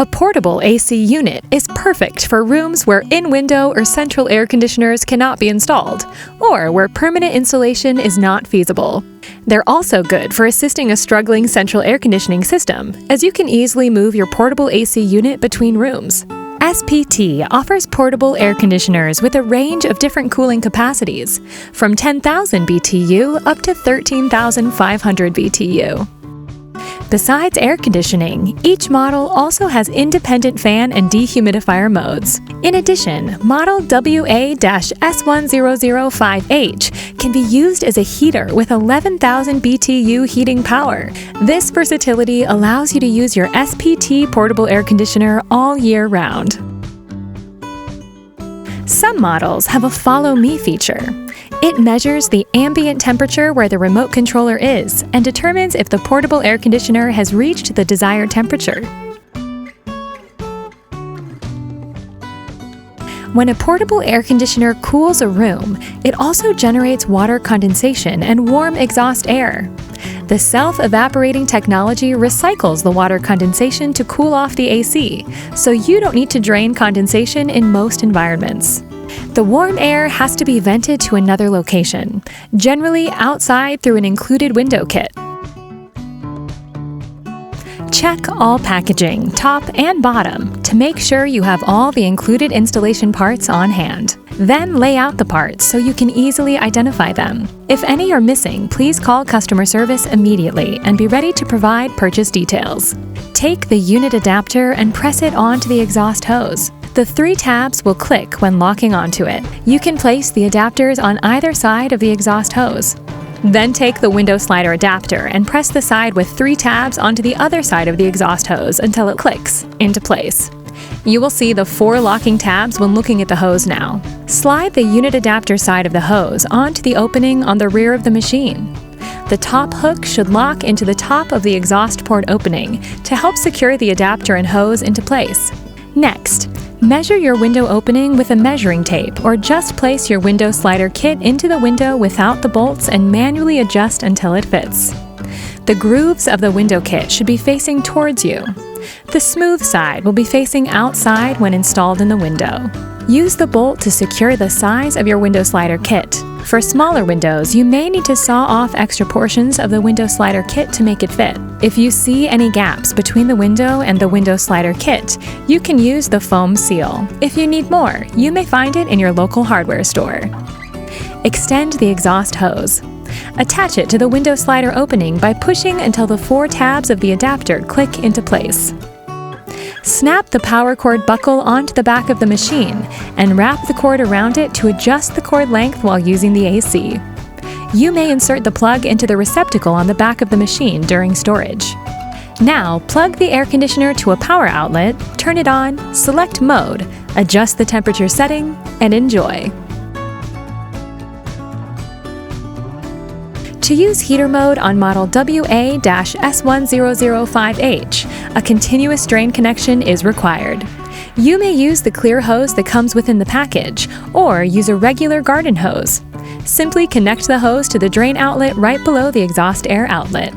A portable AC unit is perfect for rooms where in-window or central air conditioners cannot be installed, or where permanent installation is not feasible. They're also good for assisting a struggling central air conditioning system, as you can easily move your portable AC unit between rooms. SPT offers portable air conditioners with a range of different cooling capacities, from 10,000 BTU up to 13,500 BTU. Besides air conditioning, each model also has independent fan and dehumidifier modes. In addition, model WA-S1005H can be used as a heater with 11,000 BTU heating power. This versatility allows you to use your SPT portable air conditioner all year round. Some models have a Follow Me feature. It measures the ambient temperature where the remote controller is and determines if the portable air conditioner has reached the desired temperature. When a portable air conditioner cools a room, it also generates water condensation and warm exhaust air. The self-evaporating technology recycles the water condensation to cool off the AC, so you don't need to drain condensation in most environments. The warm air has to be vented to another location, generally outside through an included window kit. Check all packaging, top and bottom, to make sure you have all the included installation parts on hand. Then lay out the parts so you can easily identify them. If any are missing, please call customer service immediately and be ready to provide purchase details. Take the unit adapter and press it onto the exhaust hose. The 3 tabs will click when locking onto it. You can place the adapters on either side of the exhaust hose. Then take the window slider adapter and press the side with 3 tabs onto the other side of the exhaust hose until it clicks into place. You will see the 4 locking tabs when looking at the hose now. Slide the unit adapter side of the hose onto the opening on the rear of the machine. The top hook should lock into the top of the exhaust port opening to help secure the adapter and hose into place. Next, measure your window opening with a measuring tape, or just place your window slider kit into the window without the bolts and manually adjust until it fits. The grooves of the window kit should be facing towards you. The smooth side will be facing outside when installed in the window. Use the bolt to secure the size of your window slider kit. For smaller windows, you may need to saw off extra portions of the window slider kit to make it fit. If you see any gaps between the window and the window slider kit, you can use the foam seal. If you need more, you may find it in your local hardware store. Extend the exhaust hose. Attach it to the window slider opening by pushing until the 4 tabs of the adapter click into place. Snap the power cord buckle onto the back of the machine and wrap the cord around it to adjust the cord length while using the AC. You may insert the plug into the receptacle on the back of the machine during storage. Now, plug the air conditioner to a power outlet, turn it on, select mode, adjust the temperature setting, and enjoy. To use heater mode on model WA-S1005H, a continuous drain connection is required. You may use the clear hose that comes within the package, or use a regular garden hose. Simply connect the hose to the drain outlet right below the exhaust air outlet.